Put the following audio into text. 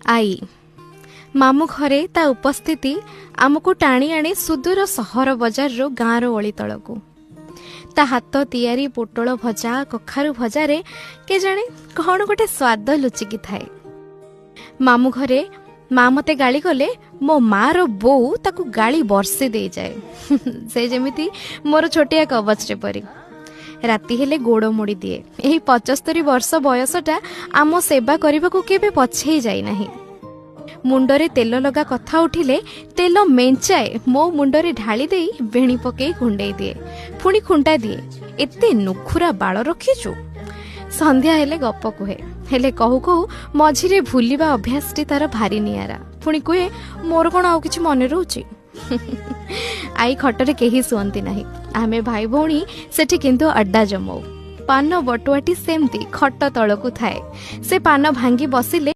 आई मामू घरे ता उपस्थिति आमको टाणी आणे सुदूर सहर बजार रो गाँव ओली तलकू ता हाथ तियारी पोटल भजा कखारु भजारे के जाने कौन गोटे स्वाद लुचिकी थाए। मामू घरे माँ मते गाली गले मो माँ रो बो ताकू गाली बरसे दे जाए से जेमिति मोर छोटिया कवच रे परी राति हेले गोड़ मोड़ी दिए। यही 75 वर्ष बयसटा आम सेवा करने को केबे पछे जाई नाही। मुंडरे तेल लगा कथा उठिले तेल मेंचाए मो मुंडरे ढाली देई बेणी पकई खुंडे दिए पुणी खुंटा दिए एते नुखुरा बाल रखीचु। संध्या हेले गप कुहे हेले कहू कहू मझिरे भूलिबा अभ्यासटी तार भारी नियारा पुणी कुहे मोर कौन आउ किछि मने रहउची। आई खटरे केही सुअंती नाही आमे भाई भौणी सेठी किंतु अड्डा जमाऊ पान बटुआटी सेमती खट तळकू थाए से पान भांगी बसिले